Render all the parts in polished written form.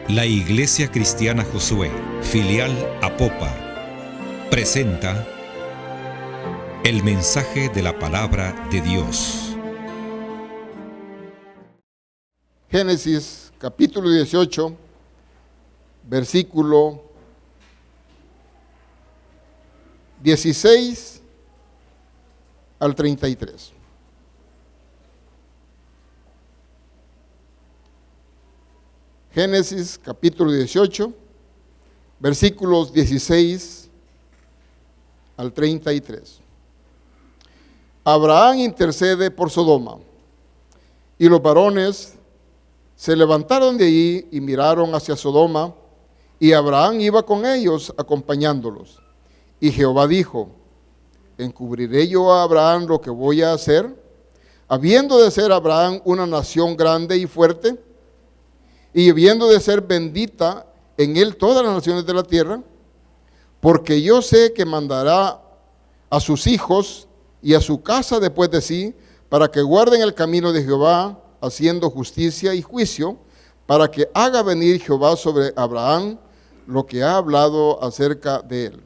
La Iglesia Cristiana Josué, filial Apopa, presenta el mensaje de la palabra de Dios. Génesis capítulo 18, versículo 16 al 33. Génesis capítulo 18, versículos 16 al 33. Abraham intercede por Sodoma, y los varones se levantaron de allí y miraron hacia Sodoma, y Abraham iba con ellos acompañándolos. Y Jehová dijo: ¿encubriré yo a Abraham lo que voy a hacer, habiendo de ser Abraham una nación grande y fuerte, y habiendo de ser bendita en él todas las naciones de la tierra? Porque yo sé que mandará a sus hijos y a su casa después de sí, para que guarden el camino de Jehová, haciendo justicia y juicio, para que haga venir Jehová sobre Abraham lo que ha hablado acerca de él.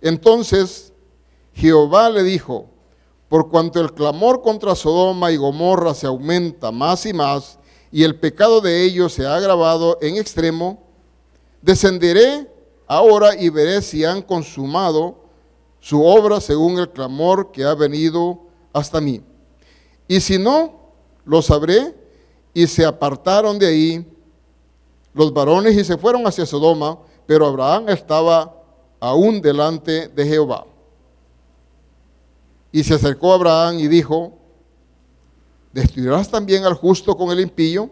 Entonces Jehová le dijo: por cuanto el clamor contra Sodoma y Gomorra se aumenta más y más, y el pecado de ellos se ha agravado en extremo, descenderé ahora y veré si han consumado su obra según el clamor que ha venido hasta mí. Y si no, lo sabré. Y se apartaron de ahí los varones y se fueron hacia Sodoma, pero Abraham estaba aún delante de Jehová. Y se acercó Abraham y dijo: ¿destruirás también al justo con el impío?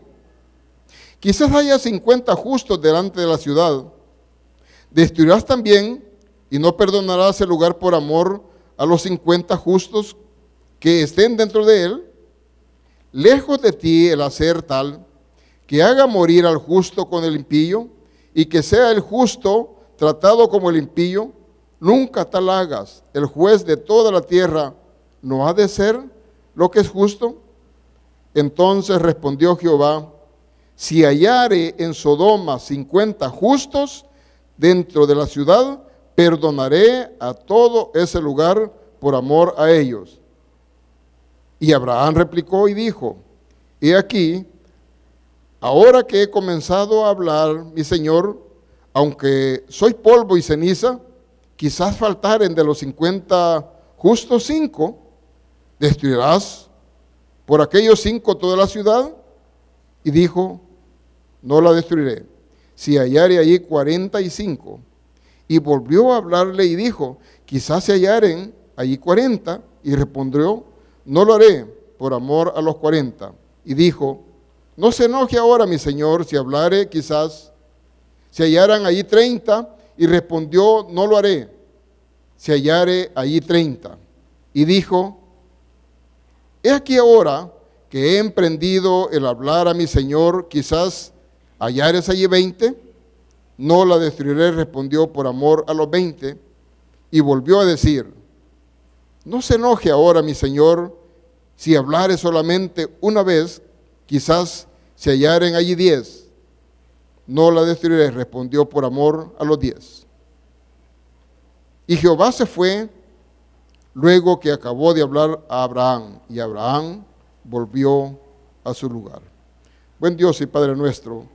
Quizás haya 50 justos delante de la ciudad. ¿Destruirás también y no perdonarás el lugar por amor a los 50 justos que estén dentro de él? Lejos de ti el hacer tal, que haga morir al justo con el impío, y que sea el justo tratado como el impío. Nunca tal hagas. El juez de toda la tierra no ha de ser lo que es justo. Entonces respondió Jehová: si hallare en Sodoma 50 justos dentro de la ciudad, perdonaré a todo ese lugar por amor a ellos. Y Abraham replicó y dijo: he aquí, ahora que he comenzado a hablar, mi Señor, aunque soy polvo y ceniza, quizás faltaren de los 50 justos 5. ¿Destruirás por aquellos 5 toda la ciudad? Y dijo: no la destruiré, si hallare allí 45. Y volvió a hablarle y dijo: quizás se hallaren allí 40. Y respondió: no lo haré por amor a los 40. Y dijo: no se enoje ahora, mi señor, si hablare, quizás se hallaran allí 30. Y respondió: no lo haré, si hallare allí 30. Y dijo: he aquí ahora que he emprendido el hablar a mi señor, quizás hallares allí 20. No la destruiré, respondió, por amor a los 20. Y volvió a decir: no se enoje ahora, mi señor, si hablare solamente una vez, quizás se hallaren allí 10. No la destruiré, respondió, por amor a los 10. Y Jehová se fue luego que acabó de hablar a Abraham, y Abraham volvió a su lugar. Buen Dios y Padre nuestro,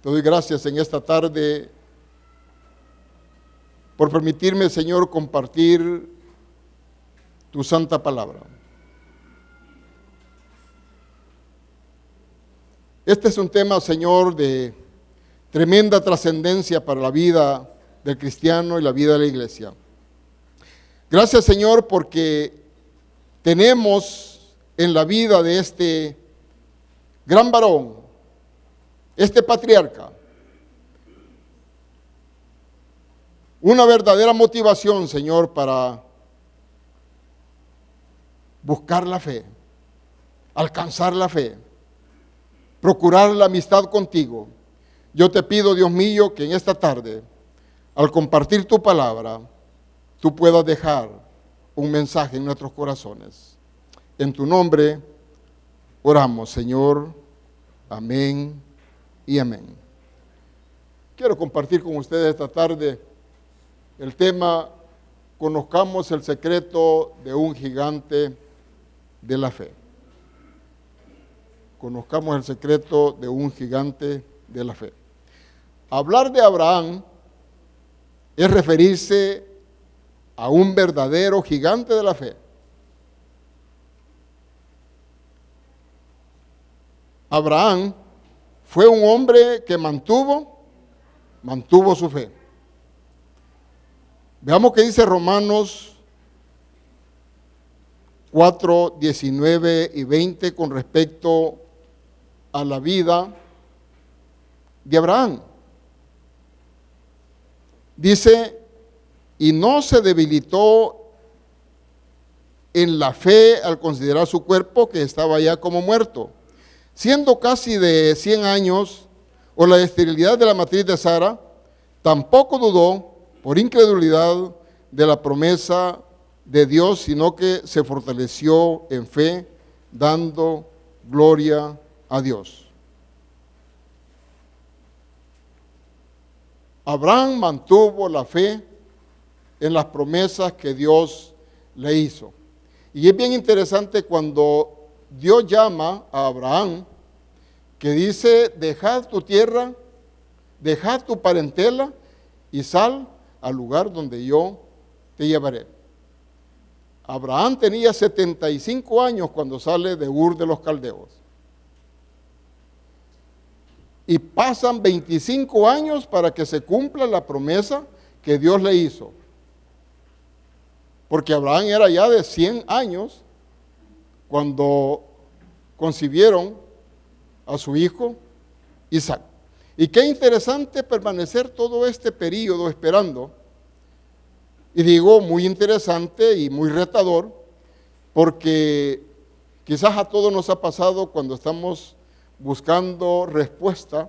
te doy gracias en esta tarde por permitirme, Señor, compartir tu santa palabra. Este es un tema, Señor, de tremenda trascendencia para la vida del cristiano y la vida de la iglesia. Gracias, Señor, porque tenemos en la vida de este gran varón, este patriarca, una verdadera motivación, Señor, para buscar la fe, alcanzar la fe, procurar la amistad contigo. Yo te pido, Dios mío, que en esta tarde, al compartir tu palabra, tú puedas dejar un mensaje en nuestros corazones. En tu nombre oramos, Señor. Amén y amén. Quiero compartir con ustedes esta tarde el tema: conozcamos el secreto de un gigante de la fe. Conozcamos el secreto de un gigante de la fe. Hablar de Abraham es referirse a un verdadero gigante de la fe. Abraham fue un hombre que mantuvo su fe. Veamos qué dice Romanos 4, 19 y 20 con respecto a la vida de Abraham. Dice: y no se debilitó en la fe al considerar su cuerpo, que estaba ya como muerto, siendo casi de 100 años, o la esterilidad de la matriz de Sara. Tampoco dudó por incredulidad de la promesa de Dios, sino que se fortaleció en fe, dando gloria a Dios. Abraham mantuvo la fe en las promesas que Dios le hizo. Y es bien interesante cuando Dios llama a Abraham, que dice: dejad tu tierra, dejad tu parentela y sal al lugar donde yo te llevaré. Abraham tenía 75 años cuando sale de Ur de los Caldeos. Y pasan 25 años para que se cumpla la promesa que Dios le hizo. Porque Abraham era ya de 100 años cuando concibieron a su hijo Isaac. Y qué interesante permanecer todo este periodo esperando. Y digo muy interesante y muy retador, porque quizás a todos nos ha pasado cuando estamos buscando respuesta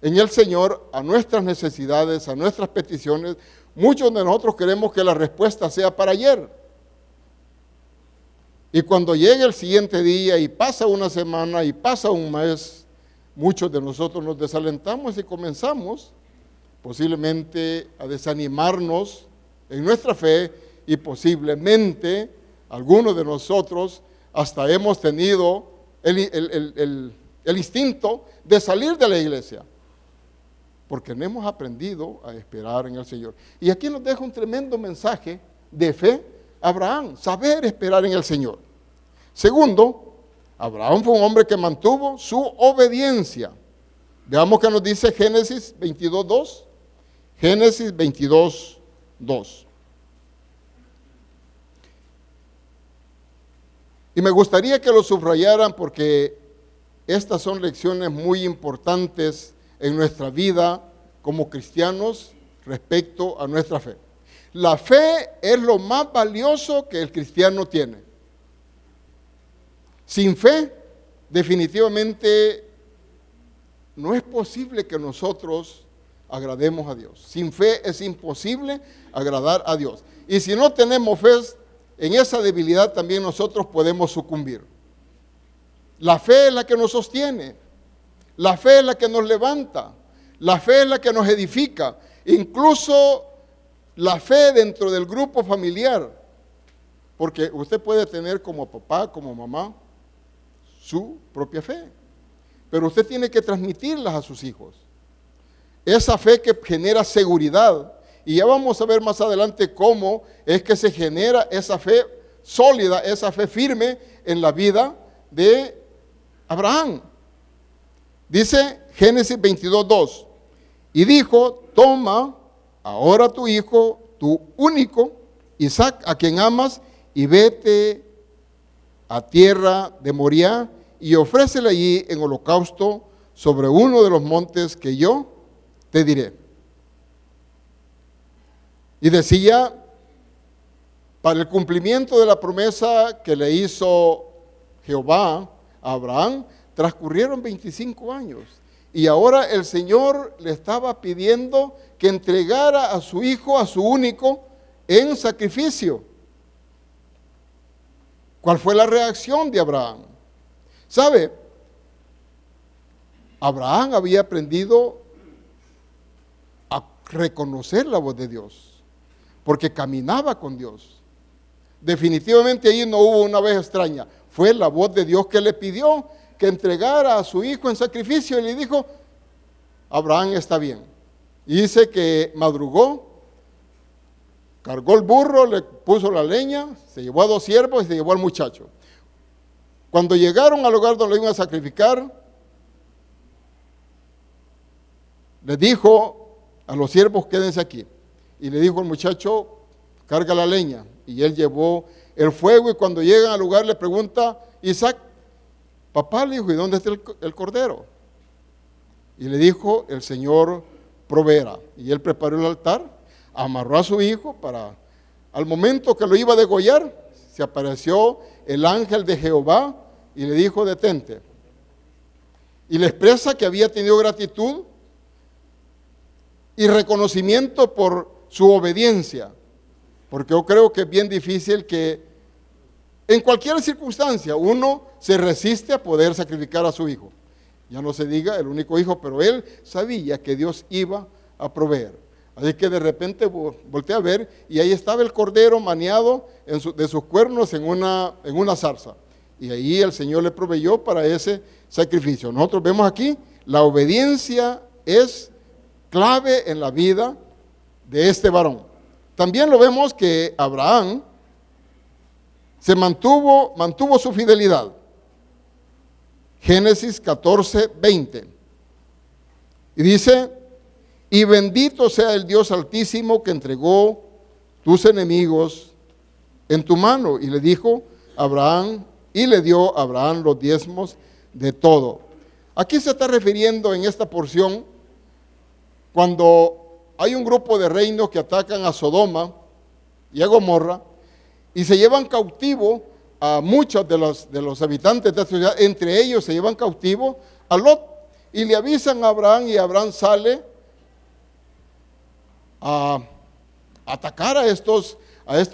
en el Señor a nuestras necesidades, a nuestras peticiones. Muchos de nosotros queremos que la respuesta sea para ayer. Y cuando llega el siguiente día y pasa una semana y pasa un mes, muchos de nosotros nos desalentamos y comenzamos posiblemente a desanimarnos en nuestra fe, y posiblemente algunos de nosotros hasta hemos tenido el instinto de salir de la iglesia, porque no hemos aprendido a esperar en el Señor. Y aquí nos deja un tremendo mensaje de fe Abraham: saber esperar en el Señor. Segundo, Abraham fue un hombre que mantuvo su obediencia. Veamos qué nos dice Génesis 22:2. Génesis 22:2. Y me gustaría que lo subrayaran, porque estas son lecciones muy importantes en nuestra vida como cristianos respecto a nuestra fe. La fe es lo más valioso que el cristiano tiene. Sin fe, definitivamente no es posible que nosotros agrademos a Dios. Sin fe es imposible agradar a Dios. Y si no tenemos fe, en esa debilidad también nosotros podemos sucumbir. La fe es la que nos sostiene. La fe es la que nos levanta. La fe es la que nos edifica. Incluso la fe dentro del grupo familiar. Porque usted puede tener como papá, como mamá, su propia fe. Pero usted tiene que transmitirlas a sus hijos. Esa fe que genera seguridad. Y ya vamos a ver más adelante cómo es que se genera esa fe sólida, esa fe firme en la vida de Abraham. Dice Génesis 22:2. Y dijo: toma ahora tu hijo, tu único, Isaac, a quien amas, y vete a tierra de Moriah y ofrécele allí en holocausto sobre uno de los montes que yo te diré. Y decía: para el cumplimiento de la promesa que le hizo Jehová a Abraham, transcurrieron 25 años. Y ahora el Señor le estaba pidiendo que entregara a su hijo, a su único, en sacrificio. ¿Cuál fue la reacción de Abraham? ¿Sabe? Abraham había aprendido a reconocer la voz de Dios, porque caminaba con Dios. Definitivamente ahí no hubo una vez extraña, fue la voz de Dios que le pidió que entregara a su hijo en sacrificio y le dijo, Abraham está bien. Y dice que madrugó, cargó el burro, le puso la leña, se llevó a 2 siervos y se llevó al muchacho. Cuando llegaron al lugar donde lo iban a sacrificar, le dijo a los siervos, quédense aquí. Y le dijo al muchacho, carga la leña. Y él llevó el fuego y cuando llegan al lugar le pregunta Isaac, papá, le dijo, ¿y dónde está el cordero? Y le dijo, el Señor proveerá. Y él preparó el altar, amarró a su hijo para, al momento que lo iba a degollar, se apareció el ángel de Jehová y le dijo, detente. Y le expresa que había tenido gratitud y reconocimiento por su obediencia, porque yo creo que es bien difícil que en cualquier circunstancia uno se resiste a poder sacrificar a su hijo. Ya no se diga el único hijo, pero él sabía que Dios iba a proveer. Así que de repente volteé a ver y ahí estaba el cordero maniado de sus cuernos en una zarza. Y ahí el Señor le proveyó para ese sacrificio. Nosotros vemos aquí, la obediencia es clave en la vida de este varón. También lo vemos que Abraham mantuvo su fidelidad. Génesis 14:20. Y dice, y bendito sea el Dios Altísimo que entregó tus enemigos en tu mano. Y le dijo Abraham, y le dio a Abraham los diezmos de todo. Aquí se está refiriendo en esta porción cuando hay un grupo de reinos que atacan a Sodoma y a Gomorra y se llevan cautivo a muchos de los habitantes de esta ciudad, entre ellos se llevan cautivo a Lot y le avisan a Abraham y Abraham sale a atacar a estos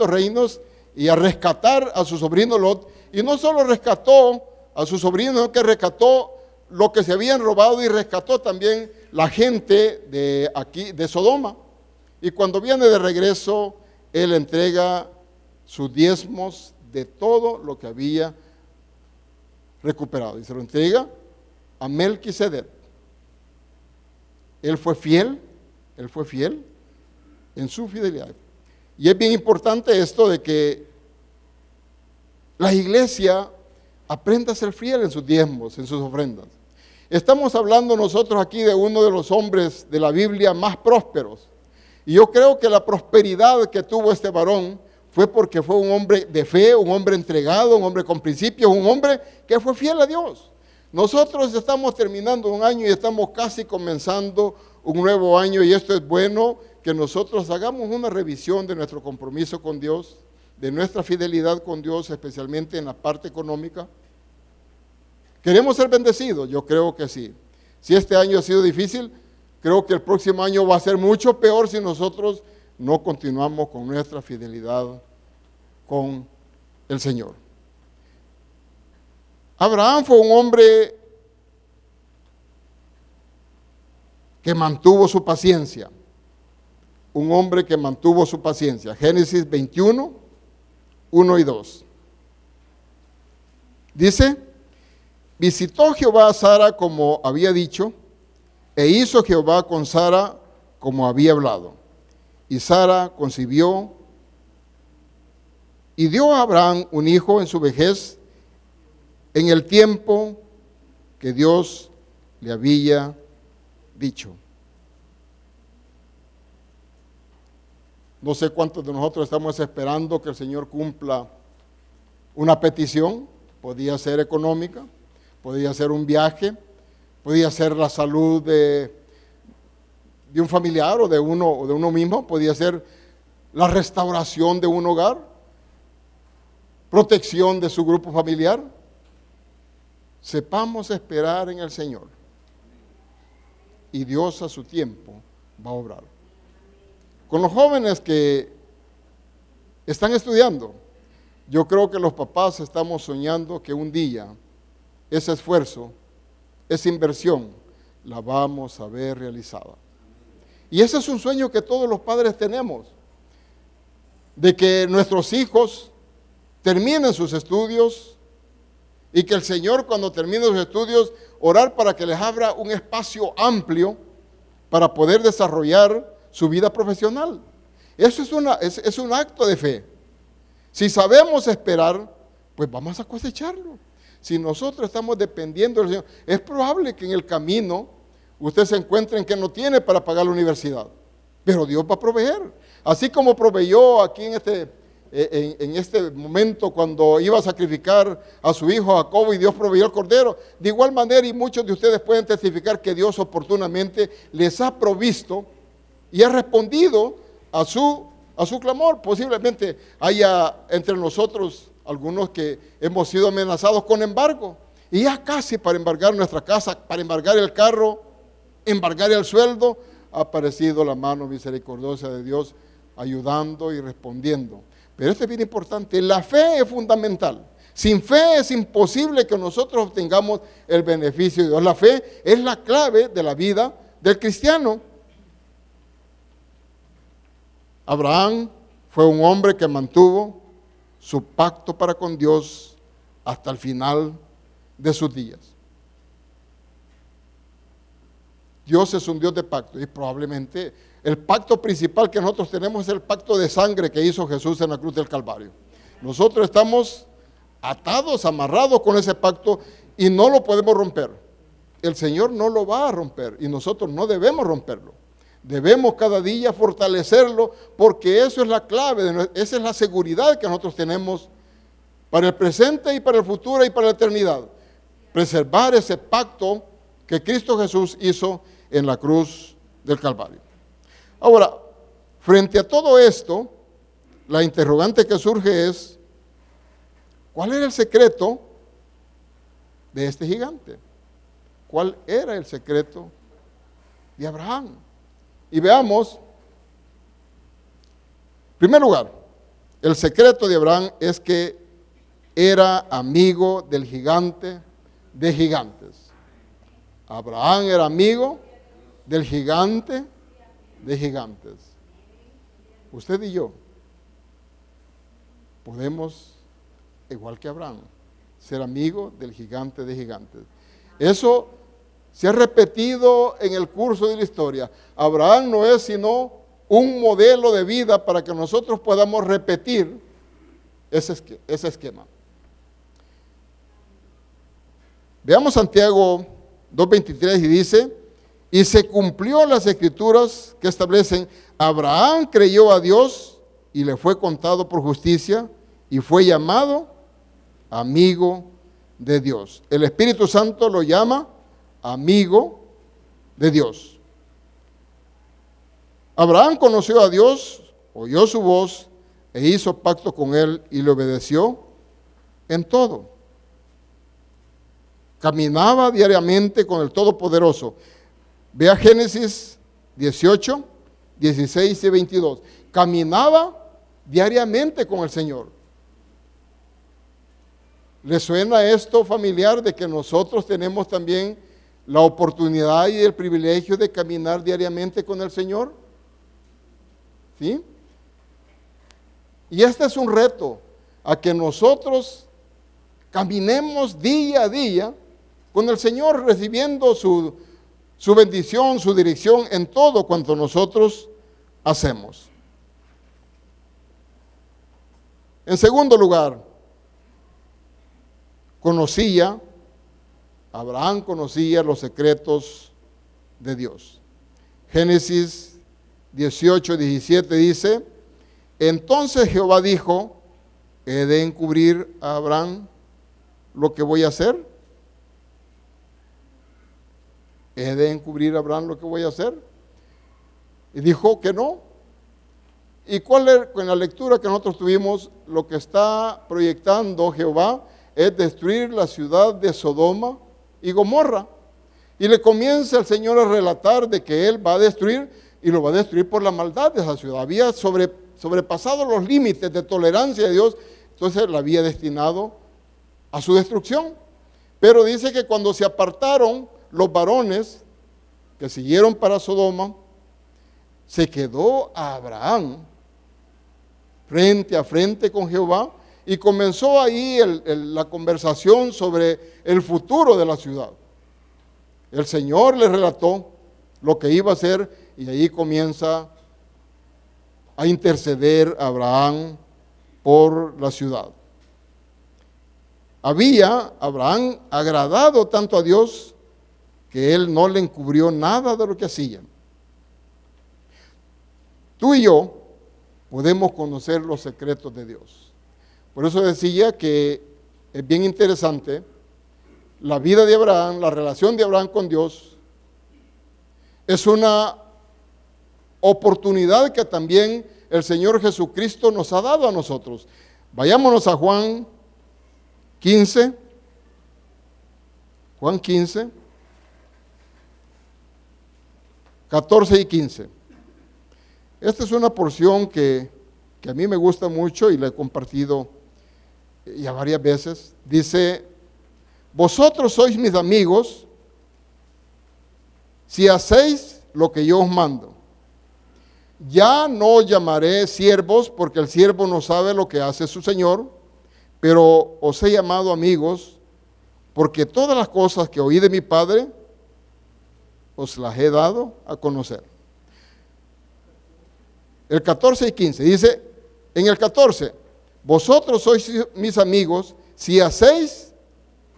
reinos y a rescatar a su sobrino Lot. Y no solo rescató a su sobrino, sino que rescató lo que se habían robado y rescató también la gente de aquí, de Sodoma. Y cuando viene de regreso, él entrega sus diezmos de todo lo que había recuperado. Y se lo entrega a Melquisedec. Él fue fiel en su fidelidad. Y es bien importante esto de que la iglesia aprenda a ser fiel en sus diezmos, en sus ofrendas. Estamos hablando nosotros aquí de uno de los hombres de la Biblia más prósperos. Y yo creo que la prosperidad que tuvo este varón fue porque fue un hombre de fe, un hombre entregado, un hombre con principios, un hombre que fue fiel a Dios. Nosotros estamos terminando un año y estamos casi comenzando un nuevo año y esto es bueno que nosotros hagamos una revisión de nuestro compromiso con Dios, de nuestra fidelidad con Dios, especialmente en la parte económica. ¿Queremos ser bendecidos? Yo creo que sí. Si este año ha sido difícil, creo que el próximo año va a ser mucho peor si nosotros no continuamos con nuestra fidelidad con el Señor. Abraham fue un hombre que mantuvo su paciencia. Un hombre que mantuvo su paciencia. Génesis 21, 1 y 2. Dice, visitó Jehová a Sara como había dicho, e hizo Jehová con Sara como había hablado. Y Sara concibió y dio a Abraham un hijo en su vejez, en el tiempo que Dios le había dicho. No sé cuántos de nosotros estamos esperando que el Señor cumpla una petición. Podía ser económica, podía ser un viaje, podía ser la salud de un familiar o de uno mismo, podía ser la restauración de un hogar, protección de su grupo familiar. Sepamos esperar en el Señor y Dios a su tiempo va a obrar. Con los jóvenes que están estudiando, yo creo que los papás estamos soñando que un día ese esfuerzo, esa inversión la vamos a ver realizada. Y ese es un sueño que todos los padres tenemos, de que nuestros hijos terminen sus estudios y que el Señor, cuando termine sus estudios, orar para que les abra un espacio amplio para poder desarrollar su vida profesional. Eso es un acto de fe. Si sabemos esperar, pues vamos a cosecharlo. Si nosotros estamos dependiendo del Señor, es probable que en el camino usted se encuentre en que no tiene para pagar la universidad, pero Dios va a proveer. Así como proveyó aquí en este momento cuando iba a sacrificar a su hijo Jacobo y Dios proveyó el cordero, de igual manera, y muchos de ustedes pueden testificar que Dios oportunamente les ha provisto y ha respondido a su clamor. Posiblemente haya entre nosotros algunos que hemos sido amenazados con embargo, y ya casi para embargar nuestra casa, para embargar el carro, embargar el sueldo, ha aparecido la mano misericordiosa de Dios ayudando y respondiendo. Pero esto es bien importante, la fe es fundamental. Sin fe es imposible que nosotros obtengamos el beneficio de Dios. La fe es la clave de la vida del cristiano. Abraham fue un hombre que mantuvo su pacto para con Dios hasta el final de sus días. Dios es un Dios de pacto y probablemente el pacto principal que nosotros tenemos es el pacto de sangre que hizo Jesús en la cruz del Calvario. Nosotros estamos atados, amarrados con ese pacto y no lo podemos romper. El Señor no lo va a romper y nosotros no debemos romperlo. Debemos cada día fortalecerlo porque eso es la clave, esa es la seguridad que nosotros tenemos para el presente y para el futuro y para la eternidad. Preservar ese pacto que Cristo Jesús hizo en la cruz del Calvario. Ahora, frente a todo esto, la interrogante que surge es, ¿cuál era el secreto de este gigante? ¿Cuál era el secreto de Abraham? Y veamos, en primer lugar, el secreto de Abraham es que era amigo del gigante de gigantes. Abraham era amigo del gigante de gigantes. Usted y yo podemos, igual que Abraham, ser amigo del gigante de gigantes. Eso se ha repetido en el curso de la historia. Abraham no es sino un modelo de vida para que nosotros podamos repetir ese esquema. Veamos Santiago 2:23 y dice, y se cumplió las escrituras que establecen, Abraham creyó a Dios y le fue contado por justicia y fue llamado amigo de Dios. El Espíritu Santo lo llama amigo de Dios. Abraham conoció a Dios, oyó su voz e hizo pacto con él y le obedeció en todo. Caminaba diariamente con el Todopoderoso. Vea Génesis 18, 16 y 22. Caminaba diariamente con el Señor. ¿Le suena esto familiar de que nosotros tenemos también la oportunidad y el privilegio de caminar diariamente con el Señor? ¿Sí? Y este es un reto, a que nosotros caminemos día a día con el Señor, recibiendo su bendición, su dirección en todo cuanto nosotros hacemos. En segundo lugar, Abraham conocía los secretos de Dios. Génesis 18, 17 dice, entonces Jehová dijo, ¿he de encubrir a Abraham lo que voy a hacer? ¿He de encubrir a Abraham lo que voy a hacer? Y dijo que no. ¿Y cuál es, con la lectura que nosotros tuvimos, lo que está proyectando Jehová es destruir la ciudad de Sodoma y Gomorra? Y le comienza el Señor a relatar de que Él va a destruir, y lo va a destruir por la maldad de esa ciudad. Había sobrepasado los límites de tolerancia de Dios, entonces la había destinado a su destrucción. Pero dice que cuando se apartaron los varones que siguieron para Sodoma, se quedó Abraham frente a frente con Jehová y comenzó ahí la conversación sobre el futuro de la ciudad. El Señor le relató lo que iba a hacer y ahí comienza a interceder Abraham por la ciudad. Había Abraham agradado tanto a Dios que él no le encubrió nada de lo que hacía. Tú y yo podemos conocer los secretos de Dios. Por eso decía que es bien interesante la vida de Abraham, la relación de Abraham con Dios. Es una oportunidad que también el Señor Jesucristo nos ha dado a nosotros. Vayámonos a Juan 15. Juan 15, 14 y 15. Esta es una porción que a mí me gusta mucho y la he compartido ya varias veces. Dice: vosotros sois mis amigos si hacéis lo que yo os mando. Ya no os llamaré siervos, porque el siervo no sabe lo que hace su señor, pero os he llamado amigos, porque todas las cosas que oí de mi Padre os las he dado a conocer. El 14 y 15 dice, en el 14, vosotros sois mis amigos si hacéis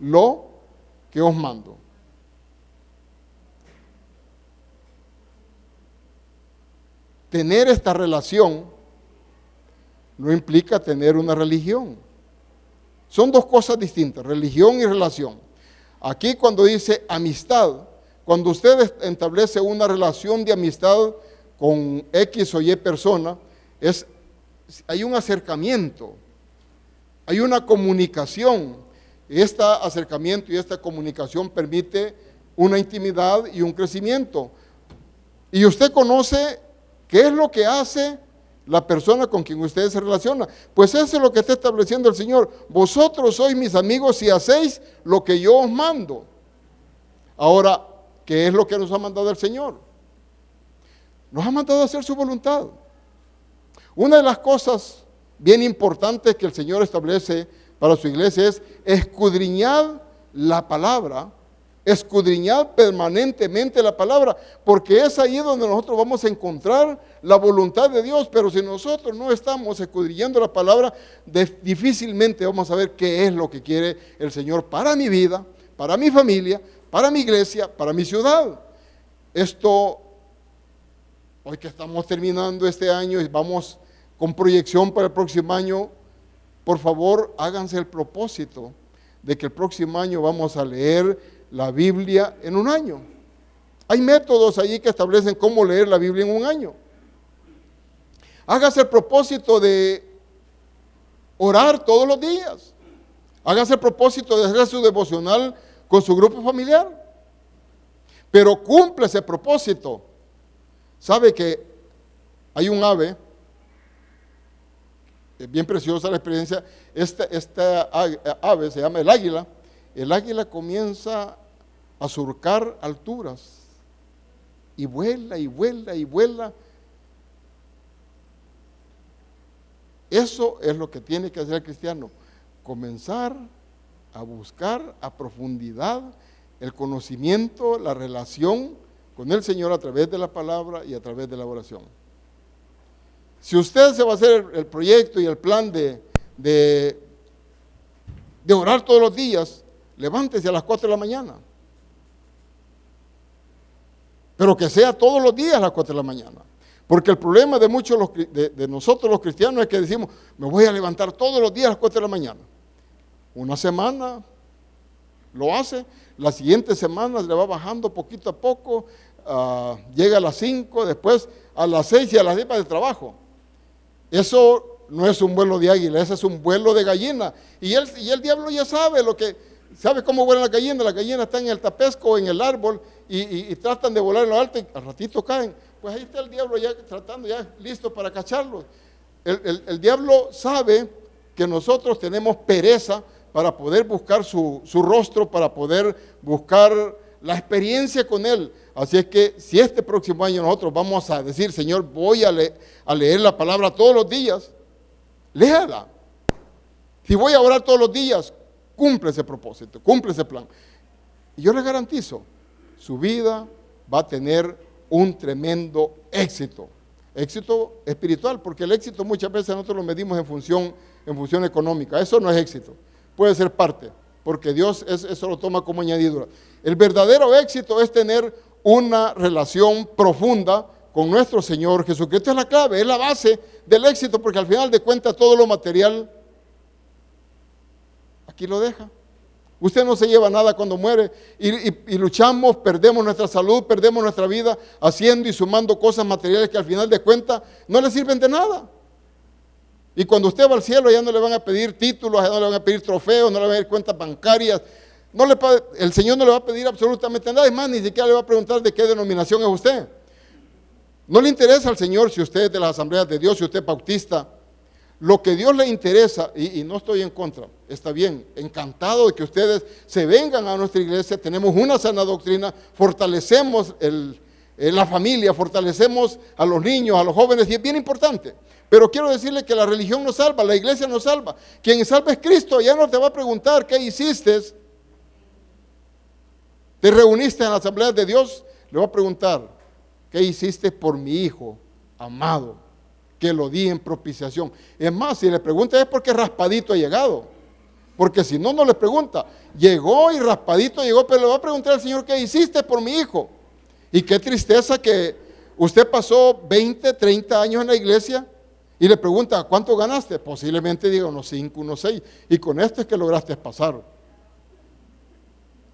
lo que os mando. Tener esta relación no implica tener una religión. Son dos cosas distintas, religión y relación. Aquí cuando dice amistad, cuando usted establece una relación de amistad con X o Y persona, hay un acercamiento, hay una comunicación. Este acercamiento y esta comunicación permite una intimidad y un crecimiento. Y usted conoce qué es lo que hace la persona con quien usted se relaciona. Pues eso es lo que está estableciendo el Señor. Vosotros sois mis amigos si hacéis lo que yo os mando. Ahora, ¿qué es lo que nos ha mandado el Señor? Nos ha mandado a hacer su voluntad. Una de las cosas bien importantes que el Señor establece para su iglesia es escudriñar la palabra, escudriñar permanentemente la palabra, porque es ahí donde nosotros vamos a encontrar la voluntad de Dios. Pero si nosotros no estamos escudriñando la palabra, difícilmente vamos a ver qué es lo que quiere el Señor para mi vida, para mi familia, para mi iglesia, para mi ciudad. Esto, hoy que estamos terminando este año y vamos con proyección para el próximo año, por favor háganse el propósito de que el próximo año vamos a leer la Biblia en un año. Hay métodos allí que establecen cómo leer la Biblia en un año. Hágase el propósito de orar todos los días. Hágase el propósito de hacer su devocional con su grupo familiar. Pero cumple ese propósito. Sabe que hay un ave, es bien preciosa la experiencia. Esta ave se llama el águila. El águila comienza a surcar alturas y vuela y vuela y vuela. Eso es lo que tiene que hacer el cristiano, comenzar a buscar a profundidad el conocimiento, la relación con el Señor a través de la palabra y a través de la oración. Si usted se va a hacer el proyecto y el plan de orar todos los días, levántese a las 4 de la mañana. Pero que sea todos los días a las 4 de la mañana. Porque el problema de muchos de nosotros los cristianos es que decimos, me voy a levantar todos los días a las 4 de la mañana. Una semana lo hace, la siguiente semana le va bajando poquito a poco, llega a las 5, después a las 6 y a las 10 para el trabajo. Eso no es un vuelo de águila, ese es un vuelo de gallina. Y el diablo ya sabe sabe cómo vuelan las gallinas. Las gallinas están en el tapesco, en el árbol, y tratan de volar en lo alto y al ratito caen. Pues ahí está el diablo ya tratando, ya listo para cacharlos. El diablo sabe que nosotros tenemos pereza para poder buscar su rostro, para poder buscar la experiencia con él. Así es que si este próximo año nosotros vamos a decir, Señor, voy a leer la palabra todos los días, léala. Si voy a orar todos los días, cumple ese propósito, cumple ese plan. Y yo le garantizo, su vida va a tener un tremendo éxito. Éxito espiritual, porque el éxito muchas veces nosotros lo medimos en función económica. Eso no es éxito, puede ser parte, porque Dios eso lo toma como añadidura. El verdadero éxito es tener una relación profunda con nuestro Señor Jesucristo. Es la clave, es la base del éxito, porque al final de cuentas todo lo material aquí lo deja. Usted no se lleva nada cuando muere y luchamos, perdemos nuestra salud, perdemos nuestra vida haciendo y sumando cosas materiales que al final de cuentas no le sirven de nada. Y cuando usted va al cielo ya no le van a pedir títulos, ya no le van a pedir trofeos, no le van a pedir cuentas bancarias. El Señor no le va a pedir absolutamente nada. Es más, ni siquiera le va a preguntar de qué denominación es usted. No le interesa al Señor si usted es de las Asambleas de Dios, si usted es bautista. Lo que Dios le interesa, y no estoy en contra, está bien, encantado de que ustedes se vengan a nuestra iglesia, tenemos una sana doctrina, fortalecemos la familia, fortalecemos a los niños, a los jóvenes, y es bien importante. Pero quiero decirle que la religión no salva, la iglesia no salva. Quien salva es Cristo. Ya no te va a preguntar qué hiciste. Te reuniste en la Asamblea de Dios, le va a preguntar, ¿qué hiciste por mi hijo amado? Que lo di en propiciación. Es más, si le pregunta es porque raspadito ha llegado. Porque si no, no le pregunta. Llegó y raspadito llegó, pero le va a preguntar al Señor, ¿qué hiciste por mi hijo? Y qué tristeza que usted pasó 20, 30 años en la iglesia y le pregunta, ¿cuánto ganaste? Posiblemente diga unos 5, unos 6. Y con esto es que lograste pasar.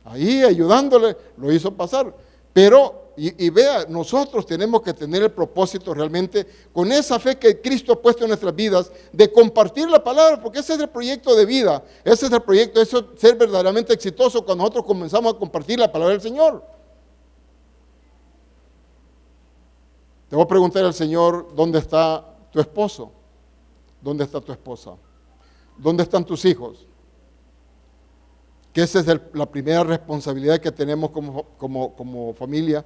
Ahí ayudándole, lo hizo pasar. Pero, y vea, nosotros tenemos que tener el propósito realmente, con esa fe que Cristo ha puesto en nuestras vidas, de compartir la palabra, porque ese es el proyecto de vida, ese es el proyecto, eso es ser verdaderamente exitoso cuando nosotros comenzamos a compartir la palabra del Señor. Te voy a preguntar al Señor, ¿dónde está tu esposo? ¿Dónde está tu esposa? ¿Dónde están tus hijos? Que esa es la primera responsabilidad que tenemos como familia.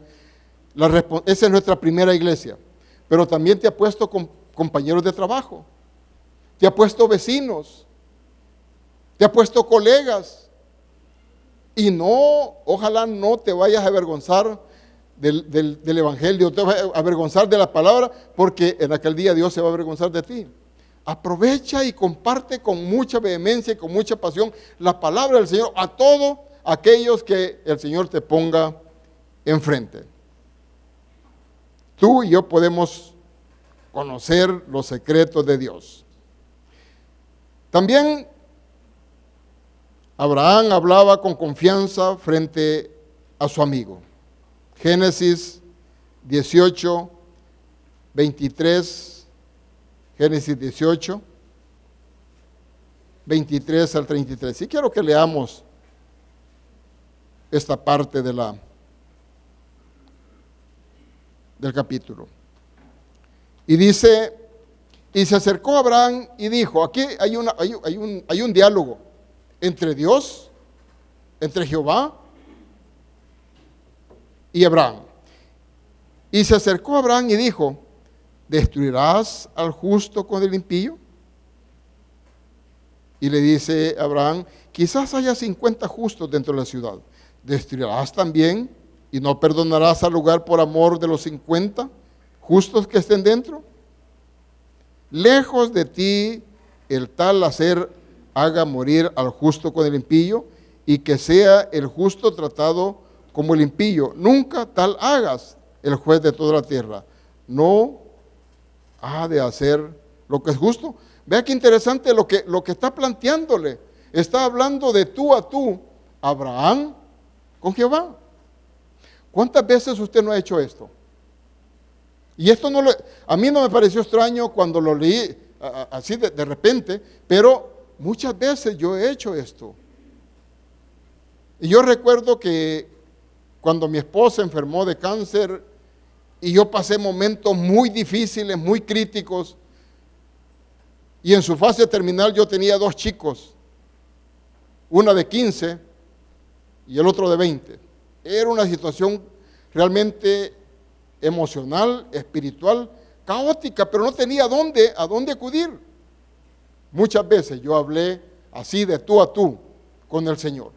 Esa es nuestra primera iglesia. Pero también te ha puesto compañeros de trabajo, te ha puesto vecinos, te ha puesto colegas. Y no, ojalá no te vayas a avergonzar del Evangelio, te vayas a avergonzar de la palabra, porque en aquel día Dios se va a avergonzar de ti. Aprovecha y comparte con mucha vehemencia y con mucha pasión la palabra del Señor a todos aquellos que el Señor te ponga enfrente. Tú y yo podemos conocer los secretos de Dios. También Abraham hablaba con confianza frente a su amigo. Génesis 18, 23. Génesis 18, 23 al 33. Sí quiero que leamos esta parte del capítulo. Y dice, y se acercó a Abraham y dijo, aquí hay un diálogo entre Dios, entre Jehová y Abraham. Y se acercó a Abraham y dijo, ¿destruirás al justo con el impío? Y le dice Abraham, quizás haya 50 justos dentro de la ciudad. ¿Destruirás también y no perdonarás al lugar por amor de los 50 justos que estén dentro? Lejos de ti el tal hacer haga morir al justo con el impío, y que sea el justo tratado como el impío. Nunca tal hagas, el juez de toda la tierra. No ha de hacer lo que es justo. Vea qué interesante lo que está planteándole. Está hablando de tú a tú, Abraham con Jehová. ¿Cuántas veces usted no ha hecho esto? Y esto a mí no me pareció extraño cuando lo leí así de repente, pero muchas veces yo he hecho esto. Y yo recuerdo que cuando mi esposa enfermó de cáncer, y yo pasé momentos muy difíciles, muy críticos. Y en su fase terminal yo tenía 2 chicos. Una de 15 y el otro de 20. Era una situación realmente emocional, espiritual, caótica, pero no tenía a dónde acudir. Muchas veces yo hablé así de tú a tú con el Señor.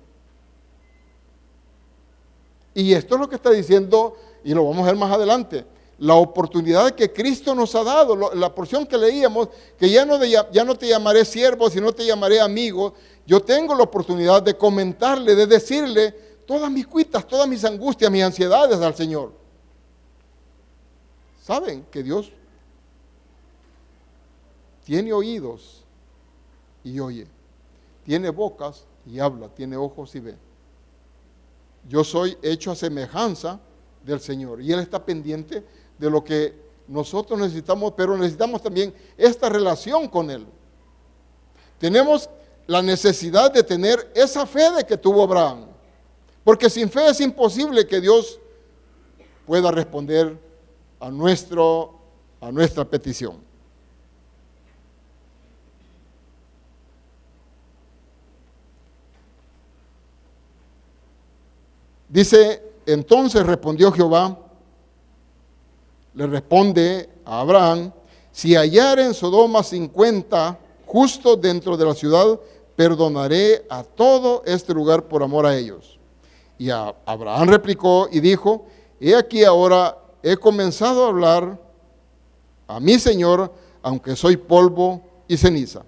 Y esto es lo que está diciendo, y lo vamos a ver más adelante, la oportunidad que Cristo nos ha dado, la porción que leíamos, que ya no te llamaré siervo, sino te llamaré amigo. Yo tengo la oportunidad de comentarle, de decirle todas mis cuitas, todas mis angustias, mis ansiedades al Señor. ¿Saben que Dios tiene oídos y oye? Tiene bocas y habla, tiene ojos y ve. Yo soy hecho a semejanza del Señor y Él está pendiente de lo que nosotros necesitamos, pero necesitamos también esta relación con Él. Tenemos la necesidad de tener esa fe de que tuvo Abraham, porque sin fe es imposible que Dios pueda responder a nuestra petición. Dice, entonces respondió Jehová, le responde a Abraham, si hallare en Sodoma 50 justos dentro de la ciudad, perdonaré a todo este lugar por amor a ellos. Y Abraham replicó y dijo, he aquí ahora he comenzado a hablar a mi Señor, aunque soy polvo y ceniza.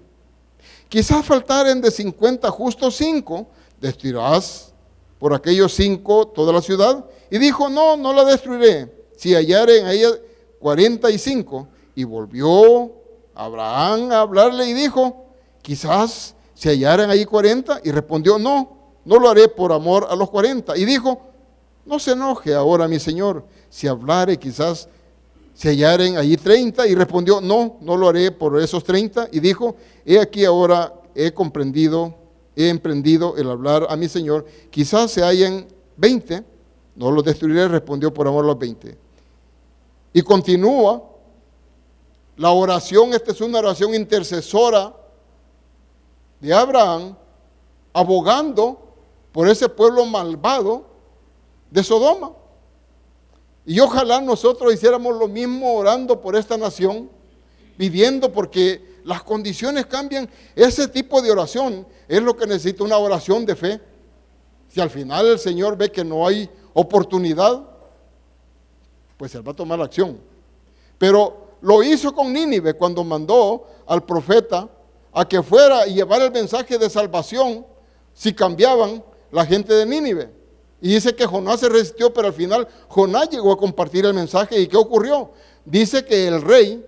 Quizás faltaren de 50 justos 5, destruirás por aquellos 5 toda la ciudad. Y dijo, no la destruiré, si hallare en ella 45. Y volvió Abraham a hablarle y dijo, quizás se hallaren allí 40. Y respondió, no lo haré por amor a los 40. Y dijo, no se enoje ahora mi Señor, si hablare quizás se hallaren allí 30. Y respondió, no lo haré por esos 30. Y dijo, he aquí ahora he emprendido el hablar a mi Señor, quizás se hallen 20, no los destruiré, respondió por amor a los 20. Y continúa la oración, esta es una oración intercesora de Abraham, abogando por ese pueblo malvado de Sodoma. Y ojalá nosotros hiciéramos lo mismo orando por esta nación, pidiendo porque las condiciones cambian. Ese tipo de oración es lo que necesita una oración de fe. Si al final el Señor ve que no hay oportunidad, pues Él va a tomar acción. Pero lo hizo con Nínive cuando mandó al profeta a que fuera y llevara el mensaje de salvación si cambiaban la gente de Nínive. Y dice que Jonás se resistió, pero al final Jonás llegó a compartir el mensaje. ¿Y qué ocurrió? Dice que el rey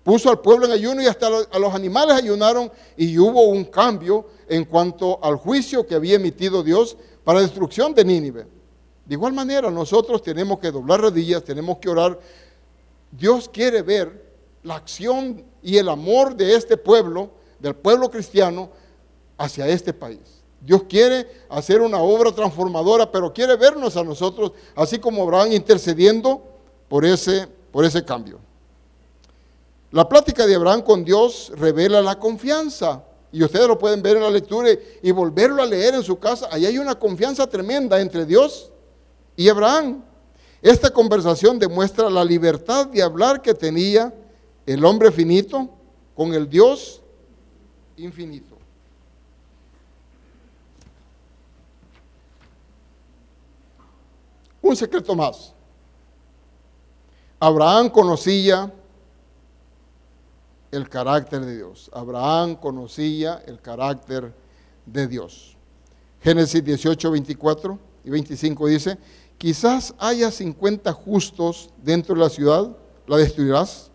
puso al pueblo en ayuno y hasta a los animales ayunaron, y hubo un cambio en cuanto al juicio que había emitido Dios para la destrucción de Nínive. De igual manera, nosotros tenemos que doblar rodillas, tenemos que orar. Dios quiere ver la acción y el amor de este pueblo, del pueblo cristiano, hacia este país. Dios quiere hacer una obra transformadora, pero quiere vernos a nosotros, así como Abraham, intercediendo por ese cambio. La plática de Abraham con Dios revela la confianza, y ustedes lo pueden ver en la lectura y volverlo a leer en su casa. Ahí hay una confianza tremenda entre Dios y Abraham. Esta conversación demuestra la libertad de hablar que tenía el hombre finito con el Dios infinito. Un secreto más. Abraham conocía el carácter de Dios. Abraham conocía el carácter de Dios. Génesis 18, 24 y 25 dice, quizás haya 50 justos dentro de la ciudad, la destruirás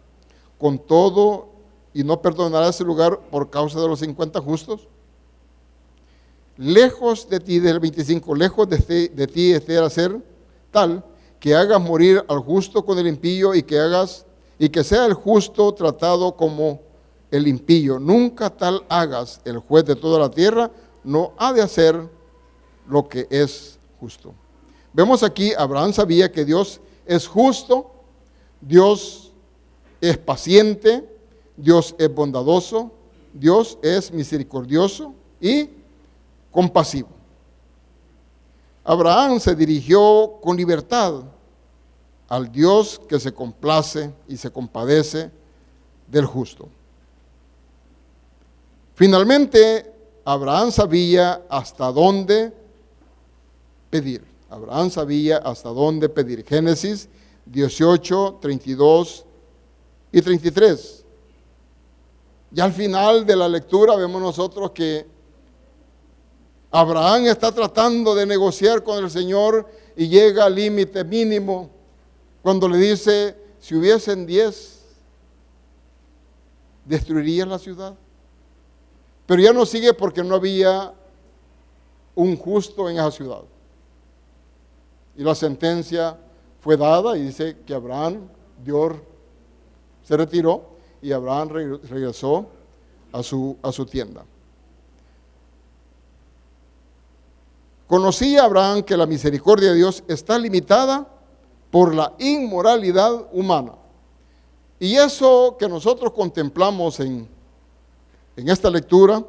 con todo y no perdonarás ese lugar por causa de los 50 justos. Lejos de ti, del 25, lejos de ti esté hacer tal que hagas morir al justo con el impío y que sea el justo tratado como el impío. Nunca tal hagas, el juez de toda la tierra no ha de hacer lo que es justo. Vemos aquí, Abraham sabía que Dios es justo, Dios es paciente, Dios es bondadoso, Dios es misericordioso y compasivo. Abraham se dirigió con libertad al Dios que se complace y se compadece del justo. Finalmente, Abraham sabía hasta dónde pedir. Abraham sabía hasta dónde pedir. Génesis 18, 32 y 33. Ya al final de la lectura vemos nosotros que Abraham está tratando de negociar con el Señor y llega al límite mínimo cuando le dice, si hubiesen 10, ¿destruirías la ciudad? Pero ya no sigue porque no había un justo en esa ciudad. Y la sentencia fue dada y dice que Abraham, Dios se retiró y Abraham regresó a su tienda. Conocía Abraham que la misericordia de Dios está limitada por la inmoralidad humana. Y eso que nosotros contemplamos en esta lectura,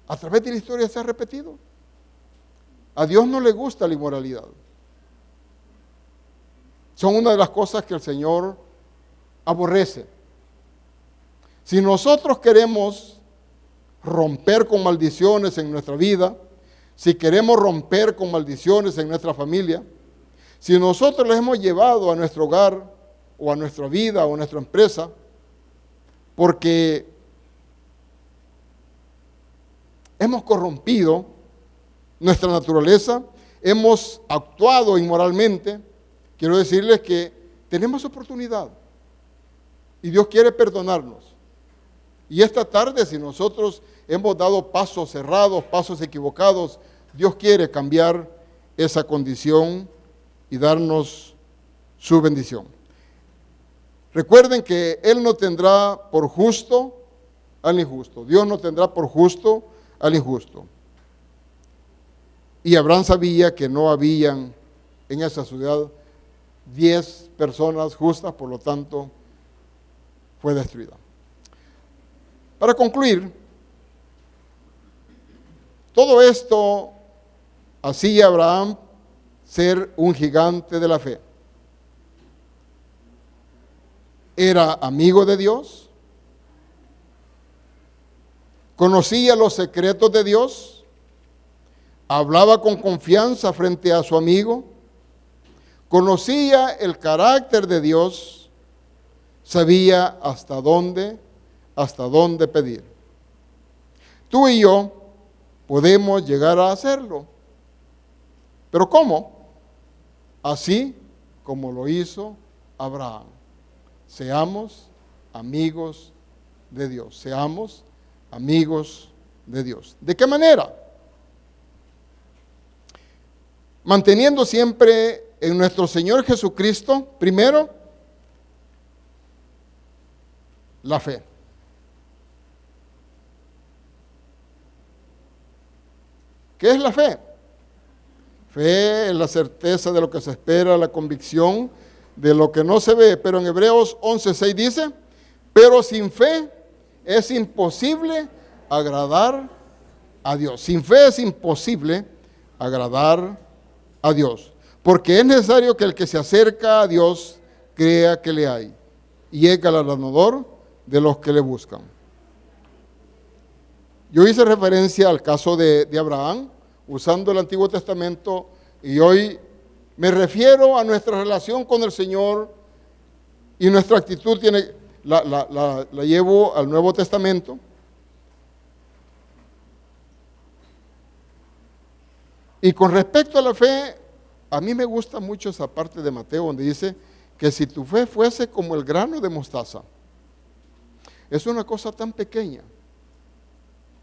a través de la historia se ha repetido. A Dios no le gusta la inmoralidad. Son una de las cosas que el Señor aborrece. Si nosotros queremos romper con maldiciones en nuestra vida, si queremos romper con maldiciones en nuestra familia, si nosotros les hemos llevado a nuestro hogar o a nuestra vida o a nuestra empresa, porque hemos corrompido nuestra naturaleza, hemos actuado inmoralmente, quiero decirles que tenemos oportunidad y Dios quiere perdonarnos. Y esta tarde, si nosotros hemos dado pasos cerrados, pasos equivocados, Dios quiere cambiar esa condición y darnos su bendición. Recuerden que Él no tendrá por justo al injusto. Dios no tendrá por justo al injusto. Y Abraham sabía que no habían en esa ciudad 10 personas justas, por lo tanto, fue destruida. Para concluir, todo esto hacía a Abraham ser un gigante de la fe. Era amigo de Dios, conocía los secretos de Dios, hablaba con confianza frente a su amigo, conocía el carácter de Dios, sabía hasta dónde pedir. Tú y yo podemos llegar a hacerlo. ¿Pero cómo? Así como lo hizo Abraham. Seamos amigos de Dios. Seamos amigos de Dios. ¿De qué manera? Manteniendo siempre en nuestro Señor Jesucristo, primero, la fe. ¿Qué es la fe? Fe es la certeza de lo que se espera, la convicción de lo que no se ve. Pero en Hebreos 11:6 dice, pero sin fe es imposible agradar a Dios. Sin fe es imposible agradar a Dios. Porque es necesario que el que se acerca a Dios crea que le hay y es galardonador de los que le buscan. Yo hice referencia al caso de Abraham, usando el Antiguo Testamento, y hoy me refiero a nuestra relación con el Señor y nuestra actitud la llevo al Nuevo Testamento. Y con respecto a la fe, a mí me gusta mucho esa parte de Mateo donde dice que si tu fe fuese como el grano de mostaza, es una cosa tan pequeña.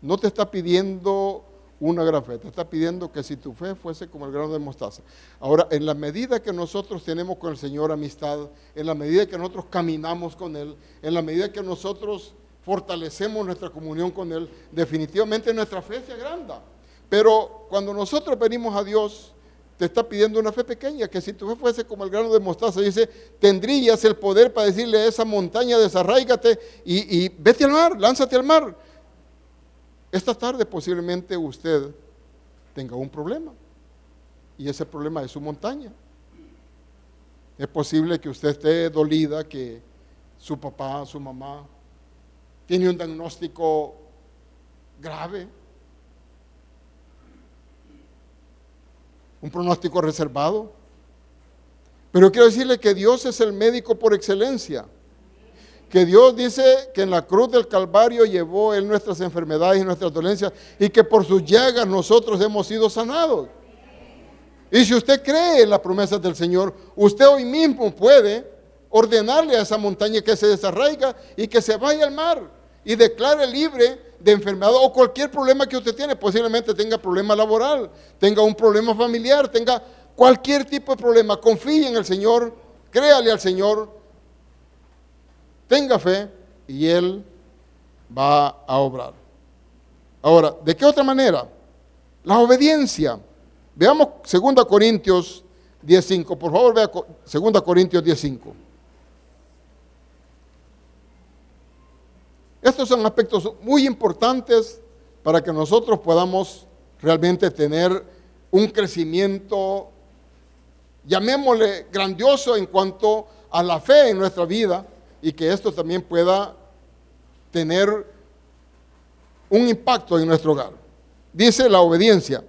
No te está pidiendo una gran fe, te está pidiendo que si tu fe fuese como el grano de mostaza. Ahora, en la medida que nosotros tenemos con el Señor amistad, en la medida que nosotros caminamos con Él, en la medida que nosotros fortalecemos nuestra comunión con Él, definitivamente nuestra fe se agranda. Pero cuando nosotros venimos a Dios, te está pidiendo una fe pequeña, que si tu fe fuese como el grano de mostaza, dice, tendrías el poder para decirle a esa montaña, desarráigate y vete al mar, lánzate al mar. Esta tarde posiblemente usted tenga un problema, y ese problema es su montaña. Es posible que usted esté dolida, que su papá, su mamá, tiene un diagnóstico grave, un pronóstico reservado. Pero quiero decirle que Dios es el médico por excelencia. Que Dios dice que en la cruz del Calvario llevó Él nuestras enfermedades y nuestras dolencias y que por sus llagas nosotros hemos sido sanados. Y si usted cree en las promesas del Señor, usted hoy mismo puede ordenarle a esa montaña que se desarraiga y que se vaya al mar y declare libre de enfermedad o cualquier problema que usted tiene. Posiblemente tenga problema laboral, tenga un problema familiar, tenga cualquier tipo de problema. Confíe en el Señor, créale al Señor, tenga fe y Él va a obrar. Ahora, ¿de qué otra manera? La obediencia. Veamos 2 Corintios 10:5. Por favor, vea 2 Corintios 10:5. Estos son aspectos muy importantes para que nosotros podamos realmente tener un crecimiento, llamémosle grandioso en cuanto a la fe en nuestra vida, y que esto también pueda tener un impacto en nuestro hogar. Dice la obediencia: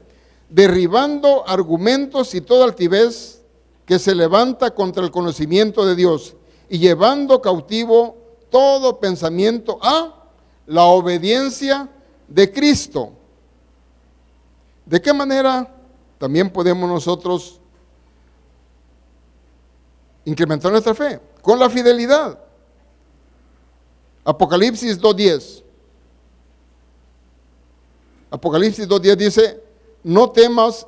derribando argumentos y toda altivez que se levanta contra el conocimiento de Dios y llevando cautivo todo pensamiento a la obediencia de Cristo. ¿De qué manera también podemos nosotros incrementar nuestra fe? Con la fidelidad. Apocalipsis 2:10. Apocalipsis 2:10 dice: no temas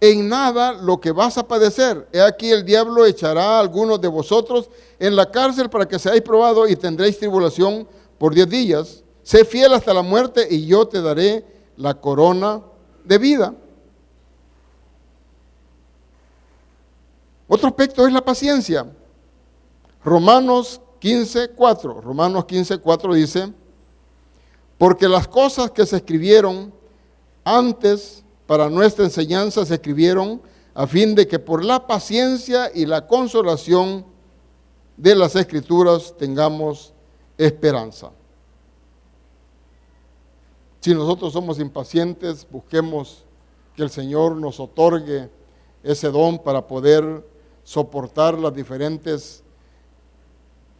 en nada lo que vas a padecer. He aquí el diablo echará a algunos de vosotros en la cárcel para que seáis probados y tendréis tribulación por 10 días. Sé fiel hasta la muerte y yo te daré la corona de vida. Otro aspecto es la paciencia. Romanos 15:4 dice: porque las cosas que se escribieron antes para nuestra enseñanza se escribieron a fin de que por la paciencia y la consolación de las Escrituras tengamos esperanza. Si nosotros somos impacientes, busquemos que el Señor nos otorgue ese don para poder soportar las diferentes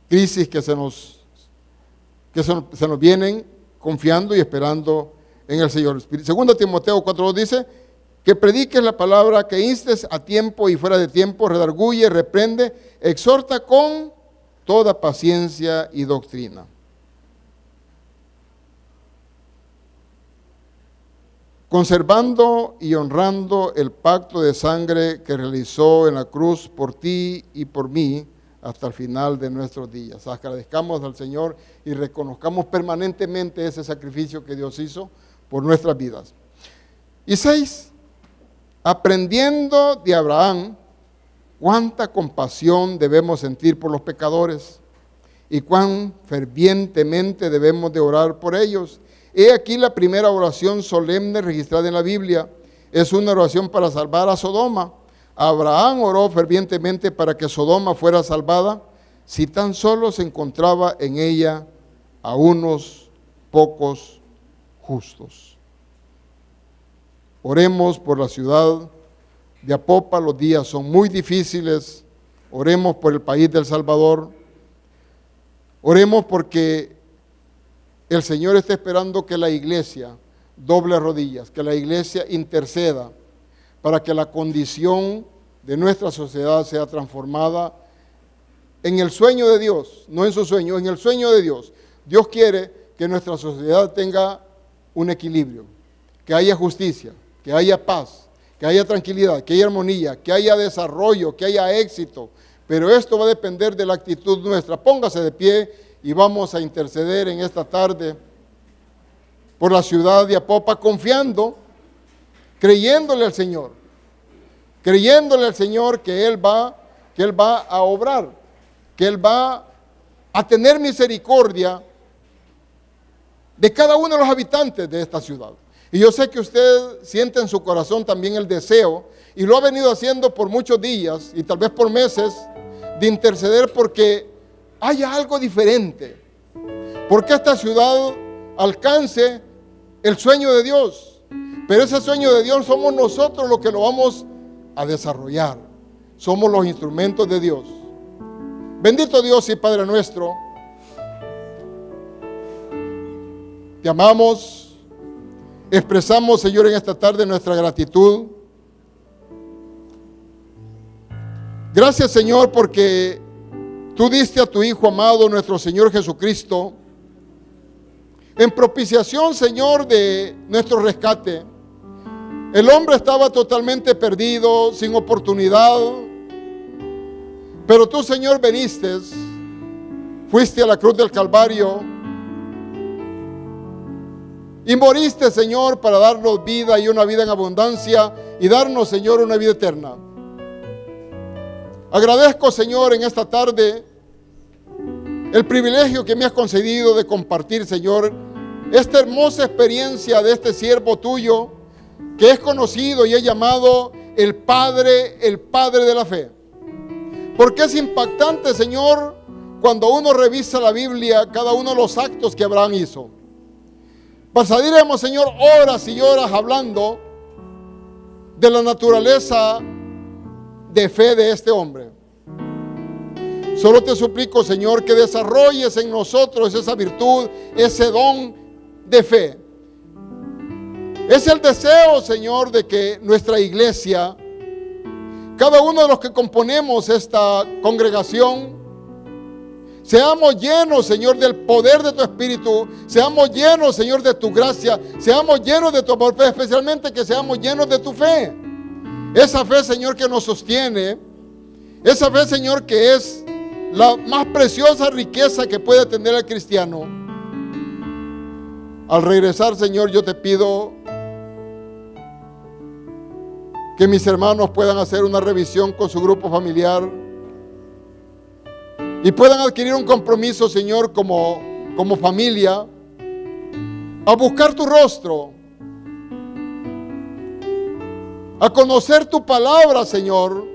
crisis que se nos vienen, confiando y esperando en el Señor. 2 Timoteo 4:2 dice: que prediques la palabra, que instes a tiempo y fuera de tiempo, redarguye, reprende, exhorta con toda paciencia y doctrina. Conservando y honrando el pacto de sangre que realizó en la cruz por ti y por mí hasta el final de nuestros días. Agradezcamos al Señor y reconozcamos permanentemente ese sacrificio que Dios hizo por nuestras vidas. Y 6, aprendiendo de Abraham cuánta compasión debemos sentir por los pecadores y cuán fervientemente debemos de orar por ellos. He aquí la primera oración solemne registrada en la Biblia. Es una oración para salvar a Sodoma. Abraham oró fervientemente para que Sodoma fuera salvada, si tan solo se encontraba en ella a unos pocos justos. Oremos por la ciudad de Apopa. Los días son muy difíciles. Oremos por el país de El Salvador. Oremos porque el Señor está esperando que la iglesia doble rodillas, que la iglesia interceda para que la condición de nuestra sociedad sea transformada en el sueño de Dios, no en su sueño, en el sueño de Dios. Dios quiere que nuestra sociedad tenga un equilibrio, que haya justicia, que haya paz, que haya tranquilidad, que haya armonía, que haya desarrollo, que haya éxito. Pero esto va a depender de la actitud nuestra. Póngase de pie y vamos a interceder en esta tarde por la ciudad de Apopa, confiando, creyéndole al Señor, que Él va a obrar, que Él va a tener misericordia de cada uno de los habitantes de esta ciudad. Y yo sé que usted siente en su corazón también el deseo, y lo ha venido haciendo por muchos días y tal vez por meses, de interceder porque haya algo diferente, porque esta ciudad alcance el sueño de Dios. Pero ese sueño de Dios somos nosotros los que lo vamos a desarrollar. Somos los instrumentos de Dios. Bendito Dios y Padre nuestro, te amamos. Expresamos, Señor, en esta tarde nuestra gratitud. Gracias, Señor, porque tú diste a tu Hijo amado, nuestro Señor Jesucristo, en propiciación, Señor, de nuestro rescate. El hombre estaba totalmente perdido, sin oportunidad, pero tú, Señor, veniste, fuiste a la cruz del Calvario y moriste, Señor, para darnos vida y una vida en abundancia y darnos, Señor, una vida eterna. Agradezco, Señor, en esta tarde el privilegio que me has concedido de compartir, Señor, esta hermosa experiencia de este siervo tuyo que es conocido y es llamado el Padre de la fe. Porque es impactante, Señor, cuando uno revisa la Biblia, cada uno de los actos que Abraham hizo. Pasaremos, Señor, horas y horas hablando de la naturaleza de fe de este hombre. Solo te suplico, Señor, que desarrolles en nosotros esa virtud, ese don de fe. Es el deseo, Señor, de que nuestra iglesia, cada uno de los que componemos esta congregación, seamos llenos, Señor, del poder de tu Espíritu, seamos llenos, Señor, de tu gracia, seamos llenos de tu amor, pero especialmente que seamos llenos de tu fe. Esa fe, Señor, que nos sostiene, esa fe, Señor, que es la más preciosa riqueza que puede tener el cristiano. Al regresar, Señor, yo te pido que mis hermanos puedan hacer una revisión con su grupo familiar y puedan adquirir un compromiso, Señor, como familia, a buscar tu rostro, a conocer tu palabra, Señor,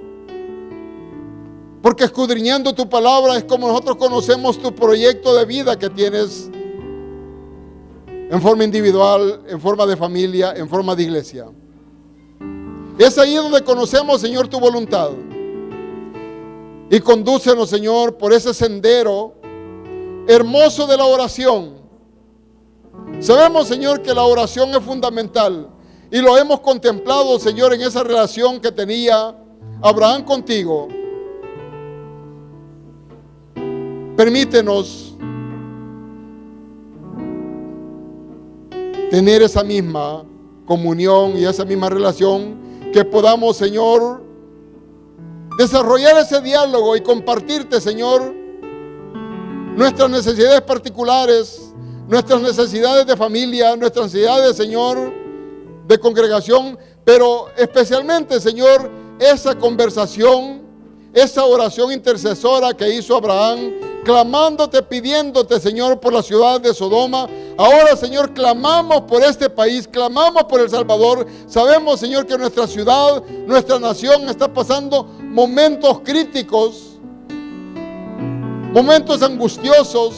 porque escudriñando tu palabra es como nosotros conocemos tu proyecto de vida que tienes en forma individual, en forma de familia, en forma de iglesia. Es ahí donde conocemos, Señor, tu voluntad. Y condúcenos, Señor, por ese sendero hermoso de la oración. Sabemos, Señor, que la oración es fundamental. Y lo hemos contemplado, Señor, en esa relación que tenía Abraham contigo. Permítenos tener esa misma comunión y esa misma relación, que podamos, Señor, desarrollar ese diálogo y compartirte, Señor, nuestras necesidades particulares, nuestras necesidades de familia, nuestras necesidades, Señor, de congregación, pero especialmente, Señor, esa conversación, esa oración intercesora que hizo Abraham, clamándote, pidiéndote, Señor, por la ciudad de Sodoma. Ahora, Señor, clamamos por este país, clamamos por El Salvador. Sabemos, Señor, que nuestra ciudad, nuestra nación está pasando momentos críticos, momentos angustiosos,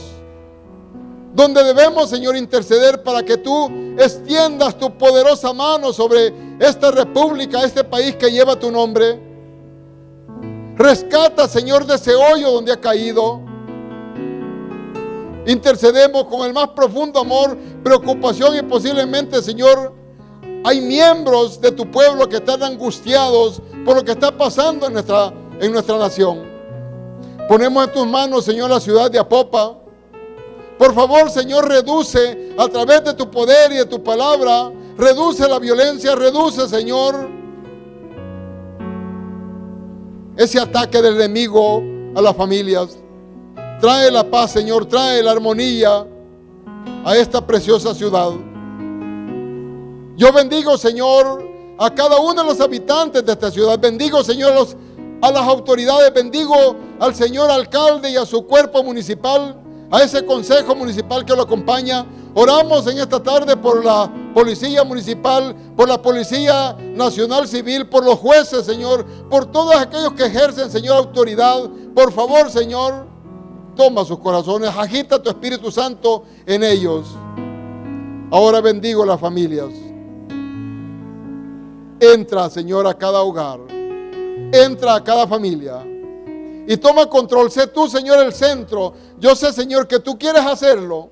donde debemos, Señor, interceder para que tú extiendas tu poderosa mano sobre esta república, este país que lleva tu nombre. Rescata, Señor, de ese hoyo donde ha caído. Intercedemos con el más profundo amor, preocupación y posiblemente, Señor, hay miembros de tu pueblo que están angustiados por lo que está pasando en nuestra nación. Ponemos en tus manos, Señor, la ciudad de Apopa. Por favor, Señor, reduce a través de tu poder y de tu palabra, reduce la violencia, reduce, Señor, ese ataque del enemigo a las familias. Trae la paz, Señor, trae la armonía a esta preciosa ciudad. Yo bendigo, Señor, a cada uno de los habitantes de esta ciudad. Bendigo, Señor, a las autoridades. Bendigo al señor alcalde y a su cuerpo municipal, a ese consejo municipal que lo acompaña. Oramos en esta tarde por la policía municipal, por la policía nacional civil, por los jueces, Señor, por todos aquellos que ejercen, Señor, autoridad. Por favor, Señor, toma sus corazones, agita tu Espíritu Santo en ellos. Ahora bendigo las familias. Entra, Señor, a cada hogar. Entra a cada familia. Y toma control. Sé tú, Señor, el centro. Yo sé, Señor, que tú quieres hacerlo.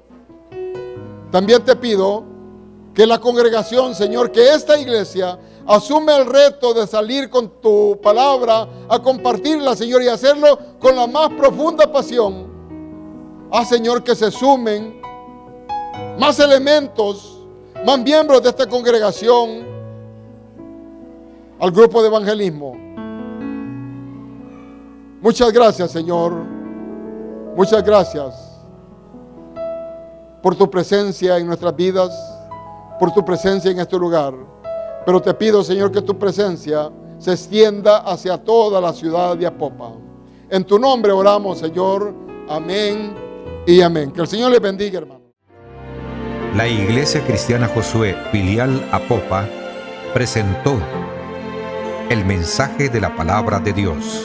También te pido que la congregación, Señor, que esta iglesia asume el reto de salir con tu palabra a compartirla, Señor, y hacerlo con la más profunda pasión. Haz, Señor, que se sumen más elementos, más miembros de esta congregación al grupo de evangelismo. Muchas gracias, Señor. Muchas gracias por tu presencia en nuestras vidas, por tu presencia en este lugar. Pero te pido, Señor, que tu presencia se extienda hacia toda la ciudad de Apopa. En tu nombre oramos, Señor. Amén y amén. Que el Señor les bendiga, hermano. La Iglesia Cristiana Josué, filial Apopa, presentó el mensaje de la palabra de Dios.